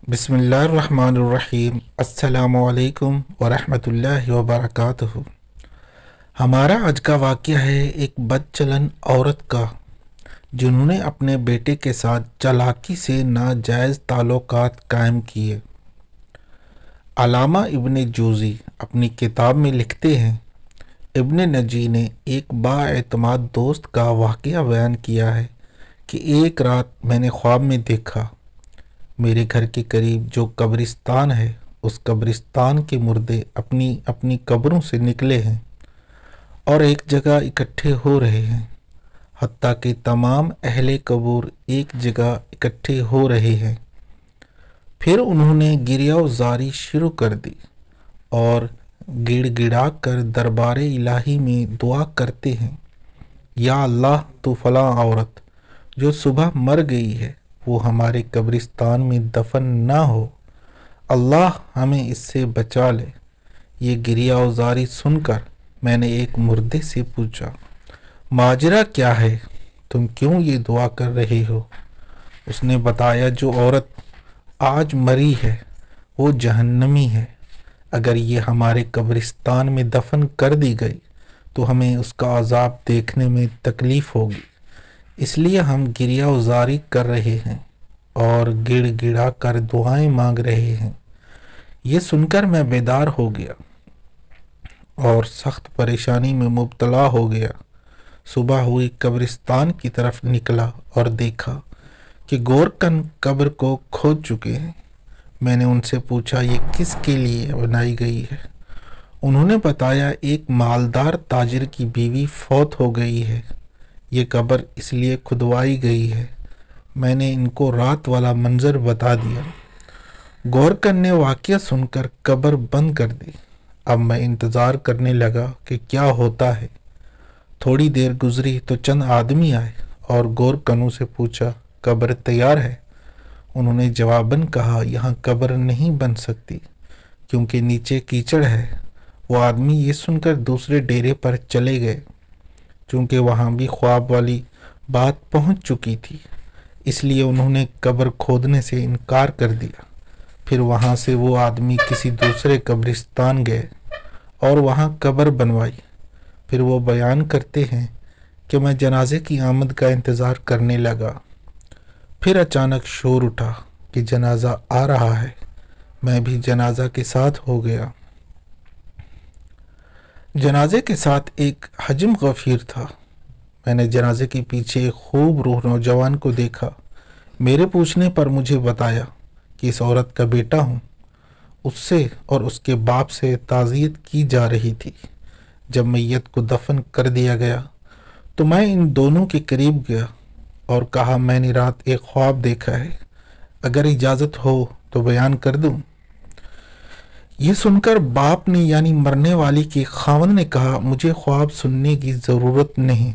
بسم اللہ الرحمن الرحیم۔ السلام علیکم ورحمۃ اللہ وبرکاتہ۔ ہمارا آج کا واقعہ ہے ایک بد چلن عورت کا، جنہوں نے اپنے بیٹے کے ساتھ چالاکی سے ناجائز تعلقات قائم کیے۔ علامہ ابن جوزی اپنی کتاب میں لکھتے ہیں، ابن نجی نے ایک بااعتماد دوست کا واقعہ بیان کیا ہے کہ ایک رات میں نے خواب میں دیکھا، میرے گھر کے قریب جو قبرستان ہے اس قبرستان کے مردے اپنی اپنی قبروں سے نکلے ہیں اور ایک جگہ اکٹھے ہو رہے ہیں، حتیٰ کہ تمام اہل قبور ایک جگہ اکٹھے ہو رہے ہیں۔ پھر انہوں نے گریہ و زاری شروع کر دی اور گڑ گڑا کر دربار الہی میں دعا کرتے ہیں، یا اللہ تو فلاں عورت جو صبح مر گئی ہے وہ ہمارے قبرستان میں دفن نہ ہو، اللہ ہمیں اس سے بچا لے۔ یہ گریہ و زاری سن کر میں نے ایک مردے سے پوچھا، ماجرا کیا ہے؟ تم کیوں یہ دعا کر رہے ہو؟ اس نے بتایا، جو عورت آج مری ہے وہ جہنمی ہے، اگر یہ ہمارے قبرستان میں دفن کر دی گئی تو ہمیں اس کا عذاب دیکھنے میں تکلیف ہوگی، اس لیے ہم گریہ و زاری کر رہے ہیں اور گڑ گڑا کر دعائیں مانگ رہے ہیں۔ یہ سن کر میں بیدار ہو گیا اور سخت پریشانی میں مبتلا ہو گیا۔ صبح ہوئی قبرستان کی طرف نکلا اور دیکھا کہ گورکن قبر کو کھود چکے ہیں۔ میں نے ان سے پوچھا، یہ کس کے لیے بنائی گئی ہے؟ انہوں نے بتایا، ایک مالدار تاجر کی بیوی فوت ہو گئی ہے، یہ قبر اس لیے کھدوائی گئی ہے۔ میں نے ان کو رات والا منظر بتا دیا۔ گورکن نے واقعہ سن کر قبر بند کر دی۔ اب میں انتظار کرنے لگا کہ کیا ہوتا ہے۔ تھوڑی دیر گزری تو چند آدمی آئے اور گورکنوں سے پوچھا، قبر تیار ہے؟ انہوں نے جواباً کہا، یہاں قبر نہیں بن سکتی کیونکہ نیچے کیچڑ ہے۔ وہ آدمی یہ سن کر دوسرے ڈیرے پر چلے گئے، چونکہ وہاں بھی خواب والی بات پہنچ چکی تھی، اس لیے انہوں نے قبر کھودنے سے انکار کر دیا۔ پھر وہاں سے وہ آدمی کسی دوسرے قبرستان گئے اور وہاں قبر بنوائی۔ پھر وہ بیان کرتے ہیں کہ میں جنازے کی آمد کا انتظار کرنے لگا، پھر اچانک شور اٹھا کہ جنازہ آ رہا ہے، میں بھی جنازہ کے ساتھ ہو گیا۔ جنازے کے ساتھ ایک حجم غفیر تھا۔ میں نے جنازے کے پیچھے ایک خوب روح نوجوان کو دیکھا۔ میرے پوچھنے پر مجھے بتایا کہ اس عورت کا بیٹا ہوں۔ اس سے اور اس کے باپ سے تعزیت کی جا رہی تھی۔ جب میت کو دفن کر دیا گیا تو میں ان دونوں کے قریب گیا اور کہا، میں نے رات ایک خواب دیکھا ہے، اگر اجازت ہو تو بیان کر دوں۔ یہ سن کر باپ نے یعنی مرنے والی کے خاوند نے کہا، مجھے خواب سننے کی ضرورت نہیں،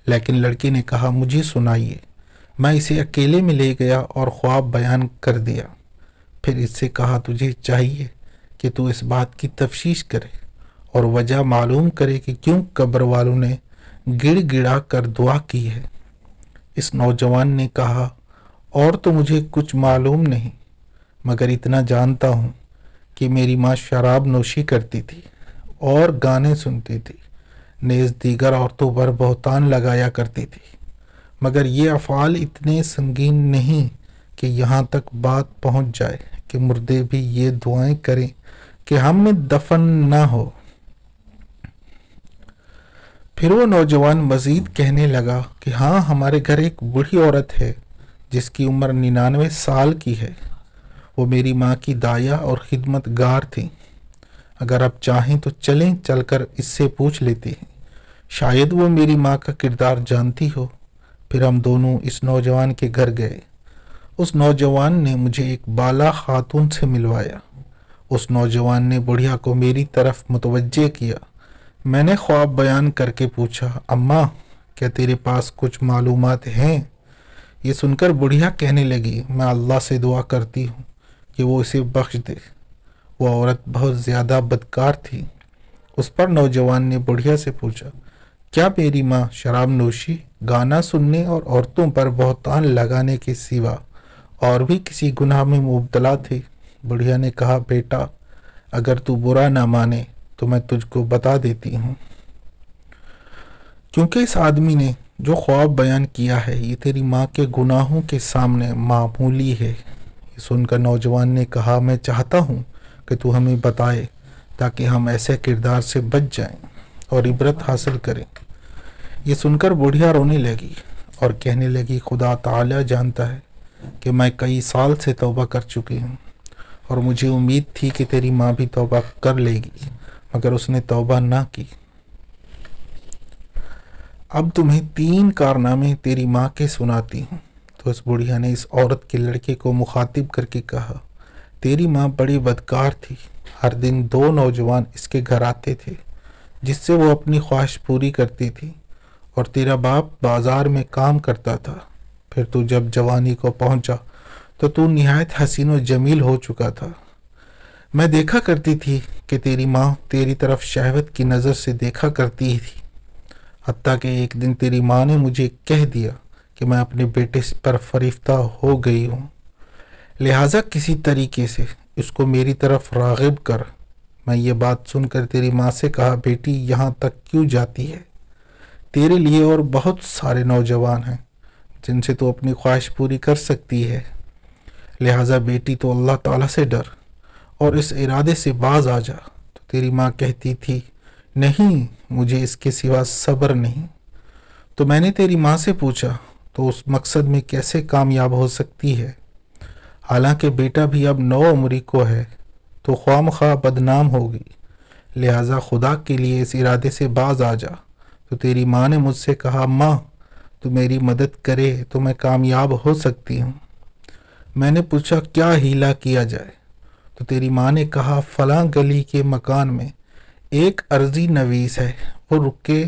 لیکن لڑکے نے کہا، مجھے سنائیے۔ میں اسے اکیلے میں لے گیا اور خواب بیان کر دیا۔ پھر اس سے کہا، تجھے چاہیے کہ تو اس بات کی تفتیش کرے اور وجہ معلوم کرے کہ کیوں قبر والوں نے گڑ گڑا کر دعا کی ہے۔ اس نوجوان نے کہا، اور تو مجھے کچھ معلوم نہیں، مگر اتنا جانتا ہوں کہ میری ماں شراب نوشی کرتی تھی اور گانے سنتی تھی، نیز دیگر عورتوں پر بہتان لگایا کرتی تھی، مگر یہ افعال اتنے سنگین نہیں کہ یہاں تک بات پہنچ جائے کہ مردے بھی یہ دعائیں کریں کہ ہم میں دفن نہ ہو۔ پھر وہ نوجوان مزید کہنے لگا کہ ہاں، ہمارے گھر ایک بوڑھی عورت ہے جس کی عمر 99 سال کی ہے، وہ میری ماں کی دایا اور خدمت گار تھی، اگر آپ چاہیں تو چلیں، چل کر اس سے پوچھ لیتے ہیں، شاید وہ میری ماں کا کردار جانتی ہو۔ پھر ہم دونوں اس نوجوان کے گھر گئے۔ اس نوجوان نے مجھے ایک بالا خاتون سے ملوایا۔ اس نوجوان نے بڑھیا کو میری طرف متوجہ کیا۔ میں نے خواب بیان کر کے پوچھا، اماں کیا تیرے پاس کچھ معلومات ہیں؟ یہ سن کر بڑھیا کہنے لگی، میں اللہ سے دعا کرتی ہوں کہ وہ اسے بخش دے۔ وہ عورت بہت زیادہ بدکار تھی۔ اس پر نوجوان نے بڑھیا سے پوچھا، کیا میری ماں شراب نوشی، گانا سننے اور عورتوں پر بہتان لگانے کے سوا اور بھی کسی گناہ میں مبتلا تھے؟ بڑھیا نے کہا بیٹا اگر تو برا نہ مانے تو میں تجھ کو بتا دیتی ہوں، کیونکہ اس آدمی نے جو خواب بیان کیا ہے یہ تیری ماں کے گناہوں کے سامنے معمولی ہے۔ یہ سن کر نوجوان نے کہا میں چاہتا ہوں کہ تو ہمیں بتائے تاکہ ہم ایسے کردار سے بچ جائیں اور عبرت حاصل کریں۔ یہ سن کر بڑھیا رونے لگی اور کہنے لگی خدا تعالی جانتا ہے کہ میں کئی سال سے توبہ کر چکی ہوں اور مجھے امید تھی کہ تیری ماں بھی توبہ کر لے گی، مگر اس نے توبہ نہ کی۔ اب تمہیں 3 کارنامے تیری ماں کے سناتی ہوں۔ تو اس بڑھیا نے اس عورت کے لڑکے کو مخاطب کر کے کہا تیری ماں بڑی بدکار تھی، ہر دن 2 نوجوان اس کے گھر آتے تھے جس سے وہ اپنی خواہش پوری کرتی تھی، اور تیرا باپ بازار میں کام کرتا تھا۔ پھر تو جب جوانی کو پہنچا تو تو نہایت حسین و جمیل ہو چکا تھا۔ میں دیکھا کرتی تھی کہ تیری ماں تیری طرف شہوت کی نظر سے دیکھا کرتی تھی، حتیٰ کہ ایک دن تیری ماں نے مجھے کہہ دیا کہ میں اپنے بیٹے پر فریفتہ ہو گئی ہوں، لہٰذا کسی طریقے سے اس کو میری طرف راغب کر۔ میں یہ بات سن کر تیری ماں سے کہا بیٹی یہاں تک کیوں جاتی ہے؟ تیرے لیے اور بہت سارے نوجوان ہیں جن سے تو اپنی خواہش پوری کر سکتی ہے، لہٰذا بیٹی تو اللہ تعالیٰ سے ڈر اور اس ارادے سے باز آ جا۔ تو تیری ماں کہتی تھی نہیں مجھے اس کے سوا صبر نہیں۔ تو میں نے تیری ماں سے پوچھا تو اس مقصد میں کیسے کامیاب ہو سکتی ہے؟ حالانکہ بیٹا بھی اب 9 عمری کو ہے تو خواہ مخواہ بدنام ہوگی، لہٰذا خدا کے لیے اس ارادے سے باز آ جا۔ تو تیری ماں نے مجھ سے کہا ماں تو میری مدد کرے تو میں کامیاب ہو سکتی ہوں۔ میں نے پوچھا کیا ہیلا کیا جائے؟ تو تیری ماں نے کہا فلاں گلی کے مکان میں ایک عرضی نویس ہے، وہ رکے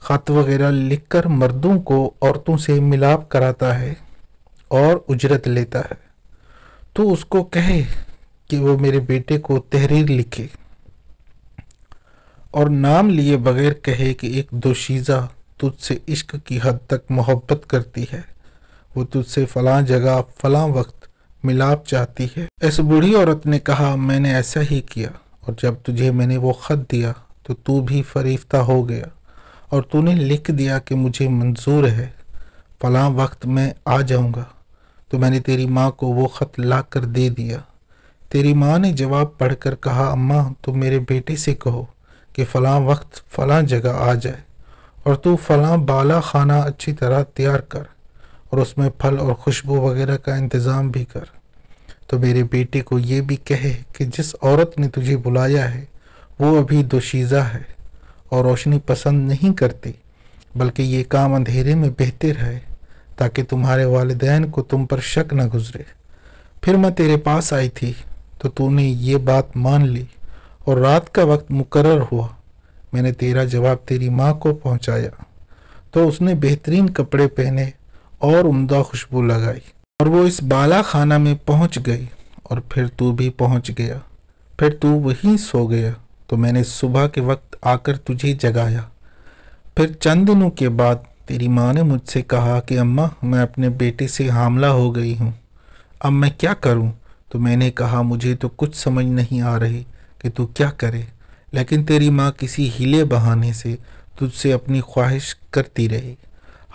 خط وغیرہ لکھ کر مردوں کو عورتوں سے ملاپ کراتا ہے اور اجرت لیتا ہے، تو اس کو کہے کہ وہ میرے بیٹے کو تحریر لکھے اور نام لیے بغیر کہے کہ ایک دوشیزہ تجھ سے عشق کی حد تک محبت کرتی ہے، وہ تجھ سے فلاں جگہ فلاں وقت ملاپ چاہتی ہے۔ اس بوڑھی عورت نے کہا میں نے ایسا ہی کیا، اور جب تجھے میں نے وہ خط دیا تو بھی فریفتہ ہو گیا اور تو نے لکھ دیا کہ مجھے منظور ہے، فلاں وقت میں آ جاؤں گا۔ تو میں نے تیری ماں کو وہ خط لا کر دے دیا۔ تیری ماں نے جواب پڑھ کر کہا اماں تم میرے بیٹے سے کہو کہ فلاں وقت فلاں جگہ آ جائے، اور تو فلاں بالا خانہ اچھی طرح تیار کر اور اس میں پھل اور خوشبو وغیرہ کا انتظام بھی کر۔ تو میرے بیٹے کو یہ بھی کہے کہ جس عورت نے تجھے بلایا ہے وہ ابھی دوشیزہ ہے اور روشنی پسند نہیں کرتی، بلکہ یہ کام اندھیرے میں بہتر ہے تاکہ تمہارے والدین کو تم پر شک نہ گزرے۔ پھر میں تیرے پاس آئی تھی تو نے یہ بات مان لی اور رات کا وقت مقرر ہوا، میں نے تیرا جواب تیری ماں کو پہنچایا تو اس نے بہترین کپڑے پہنے اور عمدہ خوشبو لگائی اور وہ اس بالا خانہ میں پہنچ گئی، اور پھر تو بھی پہنچ گیا، پھر تو وہیں سو گیا، تو میں نے صبح کے وقت آ کر تجھے جگایا۔ پھر چند دنوں کے بعد تیری ماں نے مجھ سے کہا کہ اماں میں اپنے بیٹے سے حاملہ ہو گئی ہوں، اب میں کیا کروں؟ تو میں نے کہا مجھے تو کچھ سمجھ نہیں آ رہی کہ تو کیا کرے، لیکن تیری ماں کسی ہیلے بہانے سے تجھ سے اپنی خواہش کرتی رہی۔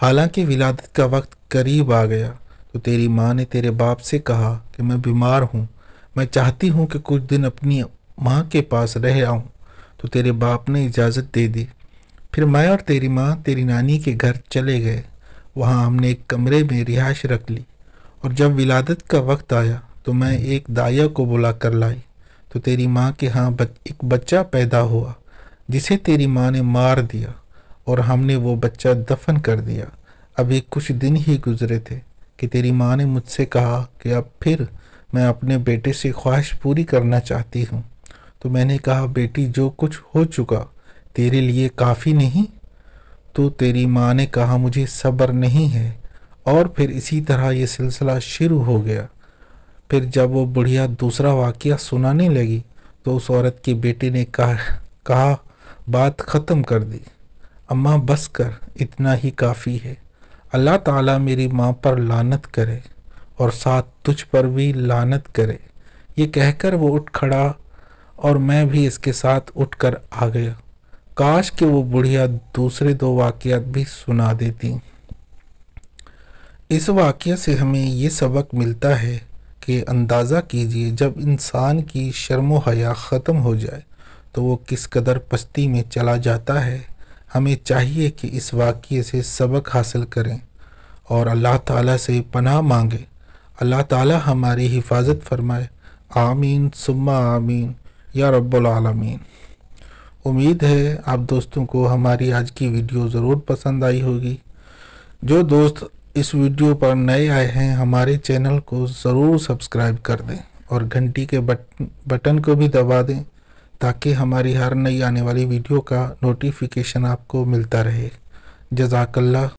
حالانکہ ولادت کا وقت قریب آ گیا تو تیری ماں نے تیرے باپ سے کہا کہ میں بیمار ہوں، میں چاہتی ہوں کہ کچھ دن اپنی ماں کے پاس رہ آؤں۔ تو تیرے باپ نے اجازت دے دی۔ پھر میں اور تیری ماں تیری نانی کے گھر چلے گئے، وہاں ہم نے ایک کمرے میں رہائش رکھ لی، اور جب ولادت کا وقت آیا تو میں ایک دائیا کو بلا کر لائی، تو تیری ماں کے ہاں ایک بچہ پیدا ہوا جسے تیری ماں نے مار دیا، اور ہم نے وہ بچہ دفن کر دیا۔ ابھی کچھ دن ہی گزرے تھے کہ تیری ماں نے مجھ سے کہا کہ اب پھر میں اپنے بیٹے سے خواہش پوری کرنا چاہتی ہوں۔ تو میں نے کہا بیٹی جو کچھ ہو چکا تیرے لیے کافی نہیں؟ تو تیری ماں نے کہا مجھے صبر نہیں ہے، اور پھر اسی طرح یہ سلسلہ شروع ہو گیا۔ پھر جب وہ بڑھیا دوسرا واقعہ سنانے لگی تو اس عورت کے بیٹے نے کہا بات ختم کر دی، اماں بس کر، اتنا ہی کافی ہے، اللہ تعالیٰ میری ماں پر لعنت کرے اور ساتھ تجھ پر بھی لعنت کرے۔ یہ کہہ کر وہ اٹھ کھڑا اور میں بھی اس کے ساتھ اٹھ کر آ گیا۔ کاش کہ وہ بڑھیا دوسرے 2 واقعات بھی سنا دیتی۔ اس واقعہ سے ہمیں یہ سبق ملتا ہے کہ اندازہ کیجئے جب انسان کی شرم و حیا ختم ہو جائے تو وہ کس قدر پستی میں چلا جاتا ہے۔ ہمیں چاہیے کہ اس واقعے سے سبق حاصل کریں اور اللہ تعالیٰ سے پناہ مانگیں۔ اللہ تعالیٰ ہماری حفاظت فرمائے۔ آمین ثم آمین یا رب العالمین۔ امید ہے آپ دوستوں کو ہماری آج کی ویڈیو ضرور پسند آئی ہوگی۔ جو دوست اس ویڈیو پر نئے آئے ہیں ہمارے چینل کو ضرور سبسکرائب کر دیں اور گھنٹی کے بٹن کو بھی دبا دیں تاکہ ہماری ہر نئی آنے والی ویڈیو کا نوٹیفیکیشن آپ کو ملتا رہے۔ جزاک اللہ۔